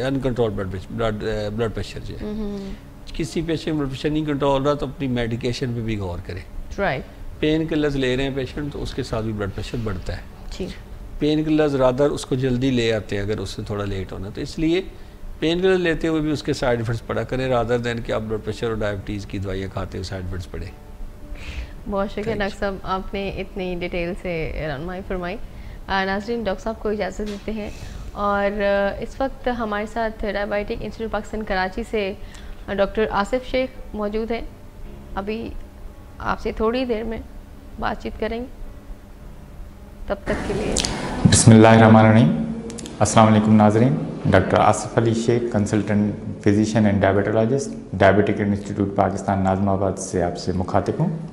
S2: uncontrolled blood pressure. जो किसी पेशेंट ब्लड प्रेशर नहीं कंट्रोल रहा तो अपनी मेडिकेशन पे भी गौर करें।
S1: राइट।
S2: पेन किलर्स ले रहे हैं पेशेंट तो उसके साथ भी ब्लड प्रेशर बढ़ता है।
S1: जी।
S2: पेन किलर्स रादर उसको जल्दी ले आते हैं अगर उससे थोड़ा लेट होना, तो इसलिए पेन किलर लेते हुए भी उसके साइड इफेक्ट्स पड़ा करें रादर देन कि आप ब्लड प्रेशर और डायबिटीज़ की दवाइयाँ खाते हुए साइड इफेक्ट्स पड़े।
S1: बहुत शुक्रिया डॉक्टर साहब, आपने इतनी डिटेल से रहनुमाई फरमाई। नाज़रीन, डॉक्टर साहब को इजाज़त देते हैं। और इस वक्त हमारे साथ डायबिटिक इंस्टीट्यूट पाकिस्तान कराची से डॉक्टर आसिफ शेख मौजूद हैं। अभी आपसे थोड़ी देर में बातचीत करेंगे, तब तक के लिए
S4: बिस्मिल्लाहिर्रहमानिर्रहीम। अस्सलाम वालेकुम नाज़रीन, doctor Asif Ali Sheikh, consultant physician and diabetologist, diabetic institute Pakistan Nazimabad से आपसे मुखातिब हूँ।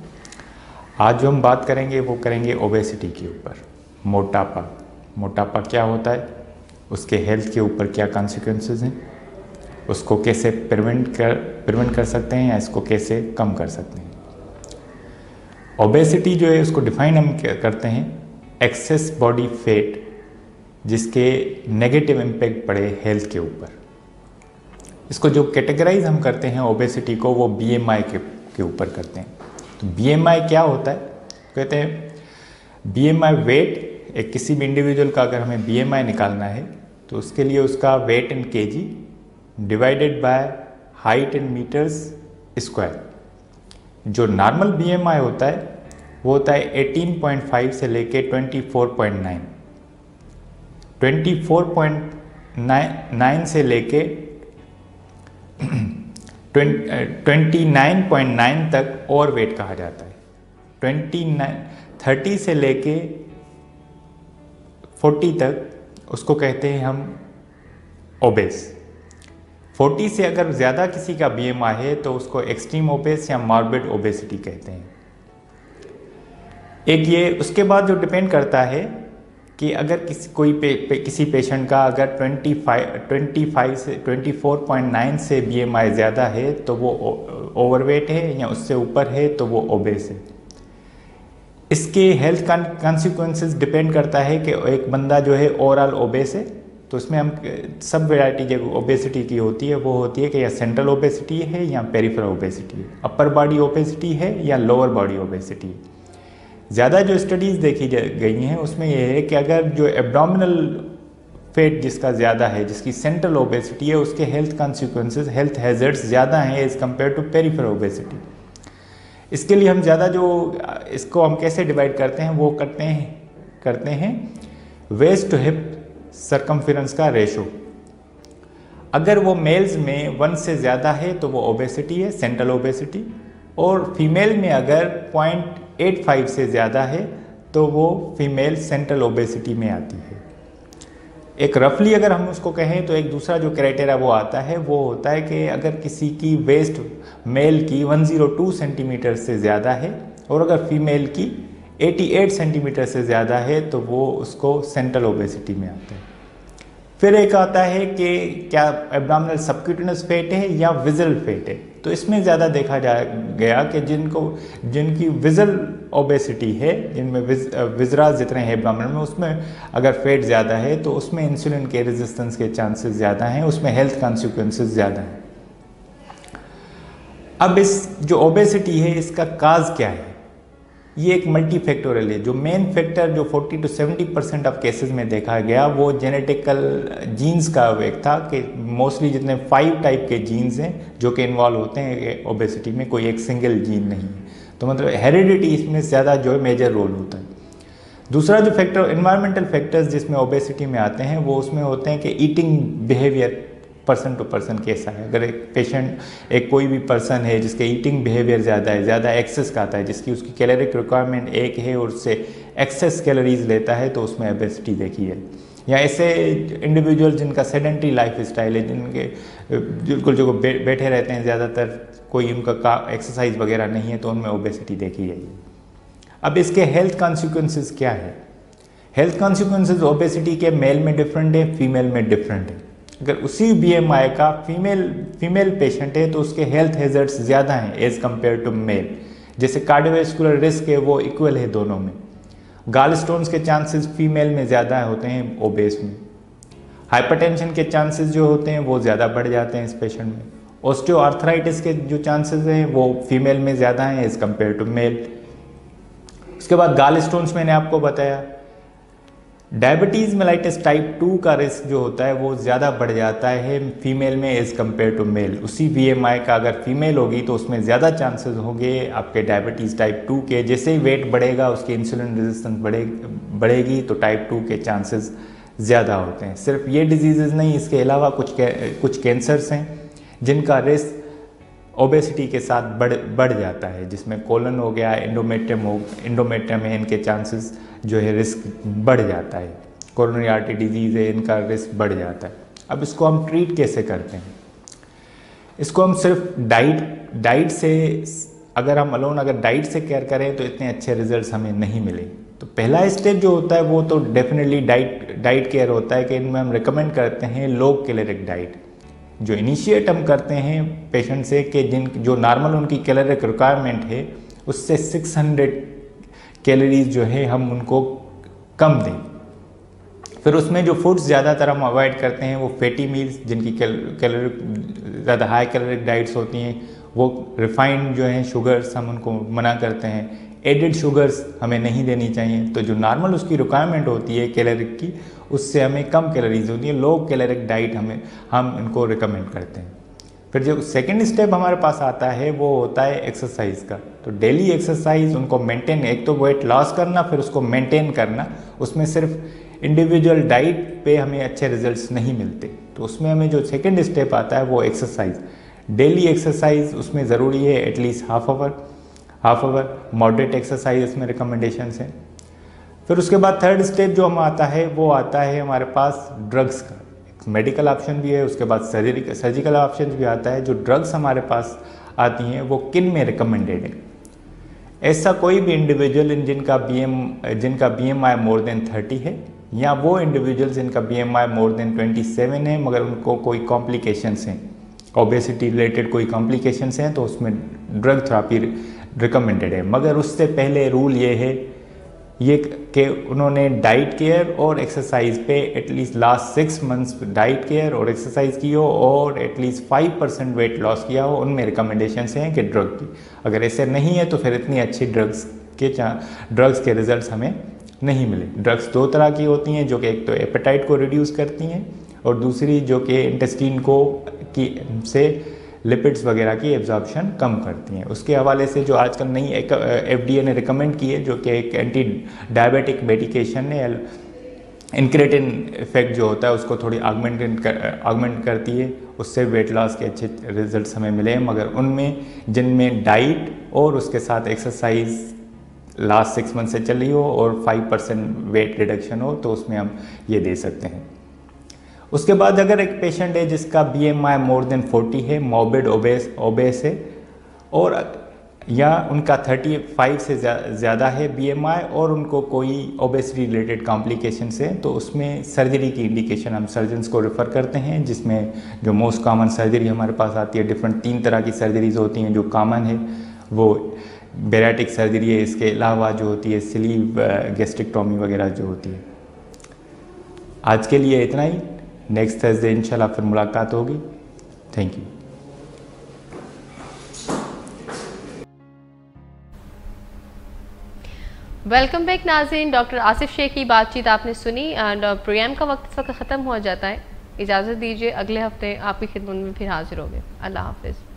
S4: आज जो हम बात करेंगे वो करेंगे ओबेसिटी के ऊपर। मोटापा क्या होता है, उसके हेल्थ के ऊपर क्या कॉन्सिक्वेंसेस हैं, उसको कैसे प्रिवेंट कर सकते हैं या इसको कैसे कम कर सकते हैं। ओबेसिटी जो है उसको डिफाइन हम करते हैं एक्सेस बॉडी फैट जिसके नेगेटिव इम्पैक्ट पड़े हेल्थ के ऊपर। इसको जो कैटेगराइज हम करते हैं ओबेसिटी को, वो BMI के ऊपर करते हैं। तो BMI क्या होता है, कहते हैं BMI वेट, एक किसी भी इंडिविजुअल का अगर हमें BMI निकालना है तो उसके लिए उसका weight in kg divided by height in metres square. जो नॉर्मल BMI होता है वो होता है 18.5 से लेके 24.9, 24.9 से लेके 29.9 तक ओवर वेट कहा जाता है। 30 से लेके 40 तक उसको कहते हैं हम ओबेस। 40 से अगर ज़्यादा किसी का BMI है तो उसको एक्सट्रीम ओबेस या मॉर्बिड ओबेसिटी कहते हैं। एक ये उसके बाद जो डिपेंड करता है कि अगर किसी पेशेंट का अगर 25 से 24.9 से BMI ज़्यादा है तो वो ओवरवेट है, या उससे ऊपर है तो वो ओबेस है। इसके हेल्थ कॉन्सिक्वेंसेस डिपेंड करता है कि एक बंदा जो है ओवरऑल ओबेस है तो उसमें हम सब वैरायटी जो ओबेसिटी की होती है वो होती है कि या सेंट्रल ओबेसिटी है या पेरिफेरल ओबेसिटी है, अपर बॉडी ओबेसिटी है या लोअर बॉडी ओबेसिटी है। ज़्यादा जो स्टडीज़ देखी गई हैं उसमें यह है कि अगर जो एब्डोमिनल फेट जिसका ज़्यादा है, जिसकी सेंट्रल ओबेसिटी है, उसके हेल्थ कॉन्सिक्वेंसेस, हेल्थ हैजर्ड्स ज़्यादा हैं as compared to peripheral obesity. इसके लिए हम ज़्यादा जो इसको हम कैसे डिवाइड करते हैं वो करते हैं वेस्ट टू हिप सरकमफेरेंस का रेशो। अगर वो मेल्स में 1 से ज़्यादा है तो वो ओबेसिटी है, सेंट्रल ओबेसिटी, और फीमेल में अगर 0.85 से ज़्यादा है तो वो फीमेल सेंट्रल ओबेसिटी में आती है। एक रफली अगर हम उसको कहें तो एक दूसरा जो क्राइटेरिया वो आता है वो होता है कि अगर किसी की वेस्ट मेल की 102 सेंटीमीटर से ज़्यादा है और अगर फीमेल की 88 सेंटीमीटर से ज़्यादा है तो वो उसको सेंट्रल ओबेसिटी में आता है। फिर एक आता है कि क्या एब्डोमिनल सबक्यूटेनियस फैट है या विज़ल फैट है। तो इसमें ज़्यादा देखा गया कि जिनकी विज़ल ओबेसिटी है, जिनमें विज़रा जितने हैं एब्डोमिनल में, उसमें अगर फैट ज़्यादा है तो उसमें इंसुलिन के रेजिस्टेंस के चांसेस ज़्यादा हैं, उसमें हेल्थ कॉन्सिक्वेंसेस ज़्यादा हैं। अब इस जो ओबेसिटी है इसका काज क्या है? ये एक मल्टी फैक्टोरियल है। जो मेन फैक्टर जो 40 to 70% ऑफ केसेस में देखा गया वो जेनेटिकल जीन्स का एक था कि मोस्टली जितने 5 टाइप के जीन्स हैं जो कि इन्वॉल्व होते हैं ओबेसिटी में, कोई एक सिंगल जीन नहीं है। तो मतलब हेरिडिटी इसमें ज़्यादा जो है मेजर रोल होता है। दूसरा जो फैक्टर एनवायरमेंटल फैक्टर्स जिसमें ओबेसिटी में आते हैं वो उसमें होते हैं कि eating behaviour person to person कैसा है। अगर एक पेशेंट, एक कोई भी पर्सन है जिसके ईटिंग बिहेवियर ज़्यादा है, ज़्यादा एक्सेस खाता है, जिसकी उसकी कैलोरिक रिक्वायरमेंट एक है और उससे एक्सेस कैलोरीज लेता है तो उसमें ओबेसिटी देखी है। या ऐसे इंडिविजुअल जिनका सेडेंट्री लाइफ स्टाइल है, जिनके बिल्कुल जो बैठे रहते हैं ज़्यादातर, कोई उनका एक्सरसाइज वगैरह नहीं है, तो उनमें ओबेसिटी देखी गई। अब इसके हेल्थ कॉन्सिक्वेंसेस क्या है? हेल्थ कॉन्सिक्वेंसेस ओबेसिटी के मेल में डिफरेंट है, फीमेल में डिफरेंट है। अगर उसी BMI का फीमेल पेशेंट है तो उसके हेल्थ हैजर्ड्स ज़्यादा हैं एज़ कम्पेयर टू मेल। जैसे कार्डियोवैस्कुलर रिस्क है वो इक्वल है दोनों में। गाल स्टोन्स के चांसेस फीमेल में ज़्यादा होते हैं ओबेस में। हाइपरटेंशन के चांसेस जो होते हैं वो ज़्यादा बढ़ जाते हैं इस पेशेंट में। ऑस्टियोआर्थराइटिस के जो चांसेस हैं वो फीमेल में ज़्यादा हैं एज़ कम्पेयर टू मेल। उसके बाद गाल स्टोन्स मैंने आपको बताया। डायबिटीज़ मेलाइटिस टाइप 2 का रिस्क जो होता है वो ज़्यादा बढ़ जाता है फीमेल में एज़ कम्पेयर टू मेल। उसी BMI का अगर फीमेल होगी तो उसमें ज़्यादा चांसेस होंगे आपके डायबिटीज़ टाइप 2 के। जैसे ही वेट बढ़ेगा उसकी इंसुलिन रेजिस्टेंस बढ़ेगी तो टाइप 2 के चांसेस ज़्यादा होते हैं। सिर्फ ये डिजीज़ नहीं, इसके अलावा कुछ कैंसर्स हैं जिनका रिस्क ओबेसिटी के साथ बढ़ जाता है, जिसमें कोलन हो गया, एंडोमेट्रियम है, इनके चांसेस जो है रिस्क बढ़ जाता है। कोरोनरी आर्टरी डिजीज़ है, इनका रिस्क बढ़ जाता है। अब इसको हम ट्रीट कैसे करते हैं? इसको हम सिर्फ डाइट से, अगर डाइट से केयर करें तो इतने अच्छे रिजल्ट्स हमें नहीं मिले। तो पहला स्टेप जो होता है वो तो डेफिनेटली डाइट केयर होता है कि इनमें हम रिकमेंड करते हैं लो कैलोरिक डाइट। जो इनिशिएट हम करते हैं पेशेंट से कि जो नॉर्मल उनकी कैलोरिक रिक्वायरमेंट है उससे 600 कैलोरीज जो है हम उनको कम दें। फिर उसमें जो फूड्स ज़्यादातर हम अवॉइड करते हैं वो फैटी मील्स, जिनकी कैलोरिक ज़्यादा हाई कैलोरिक डाइट्स होती हैं, वो रिफाइंड जो हैं शुगर्स हम उनको मना करते हैं। एडेड शुगर्स हमें नहीं देनी चाहिए। तो जो नॉर्मल उसकी रिक्वायरमेंट होती है कैलोरिक की, उससे हमें कम कैलोरीज होती है, लो कैलोरिक डाइट हम इनको रिकमेंड करते हैं। फिर जो सेकंड स्टेप हमारे पास आता है वो होता है एक्सरसाइज का। तो डेली एक्सरसाइज उनको मेंटेन, एक तो वेट लॉस करना, फिर उसको मेंटेन करना। उसमें सिर्फ इंडिविजुअल डाइट पे हमें अच्छे रिजल्ट्स नहीं मिलते, तो उसमें हमें जो सेकंड स्टेप आता है वो एक्सरसाइज। डेली एक्सरसाइज उसमें ज़रूरी है, at least half hour moderate exercise इसमें रिकमेंडेशंस हैं। फिर उसके बाद थर्ड स्टेप जो हम आता है वो आता है हमारे पास ड्रग्स का। मेडिकल ऑप्शन भी है, उसके बाद सर्जिकल ऑप्शन भी आता है। जो ड्रग्स हमारे पास आती हैं वो किन में रिकमेंडेड है? ऐसा कोई भी इंडिविजुअल जिनका BMI मोर देन 30 है, या वो इंडिविजुअल्स जिनका BMI मोर देन 27 है मगर उनको कोई कॉम्प्लिकेशंस हैं, ओबेसिटी रिलेटेड कोई कॉम्प्लिकेशंस हैं, तो उसमें ड्रग थेरेपी रिकमेंडेड है। मगर उससे पहले रूल ये है कि उन्होंने डाइट केयर और एक्सरसाइज पे at least last 6 months diet care और एक्सरसाइज की हो और एटलीस्ट 5% वेट लॉस किया हो। उनमें रिकमेंडेशंस हैं कि ड्रग की। अगर ऐसे नहीं है तो फिर इतनी अच्छी ड्रग्स के रिजल्ट्स हमें नहीं मिले। ड्रग्स दो तरह की होती हैं, जो कि एक तो एपेटाइट को रिड्यूस करती हैं और दूसरी जो कि इंटेस्टाइन को से लिपिड्स वगैरह की एब्जॉर्प्शन कम करती हैं। उसके हवाले से जो आजकल नई एक FDA ने रिकमेंड की है, जो कि एक एंटी डायबिटिक मेडिकेशन है, इंक्रेटिन इफेक्ट जो होता है उसको थोड़ी आगमेंट करती है, उससे वेट लॉस के अच्छे रिजल्ट्स हमें मिले हैं। मगर उनमें जिनमें डाइट और उसके साथ एक्सरसाइज लास्ट 6 मंथ से चल रही हो और 5% वेट रिडक्शन हो, तो उसमें हम ये दे सकते हैं। उसके बाद अगर एक पेशेंट है जिसका BMI मोर देन 40 है, मॉर्बिड ओबेस है, और या उनका 35 से ज़्यादा है BMI और उनको कोई ओबेसिटी रिलेटेड कॉम्प्लिकेशंस है, तो उसमें सर्जरी की इंडिकेशन हम सर्जन्स को रेफ़र करते हैं, जिसमें जो मोस्ट कॉमन सर्जरी हमारे पास आती है, डिफरेंट 3 तरह की सर्जरीज होती हैं जो कॉमन है, वो बेराटिक सर्जरी है। इसके अलावा जो होती है स्लीव गैस्ट्रिक्टोमी वगैरह जो होती है। आज के लिए इतना ही, नेक्स्ट थर्सडे इंशाल्लाह फिर मुलाकात होगी। Thank you.
S1: वेलकम बैक नाज़रीन, डॉक्टर आसिफ शेख की बातचीत आपने सुनी एंड प्रोग्राम का वक्त इस वक्त ख़त्म हो जाता है। इजाज़त दीजिए, अगले हफ्ते आपकी खिदमत में फिर हाजिर होंगे। अल्लाह हाफ़िज़।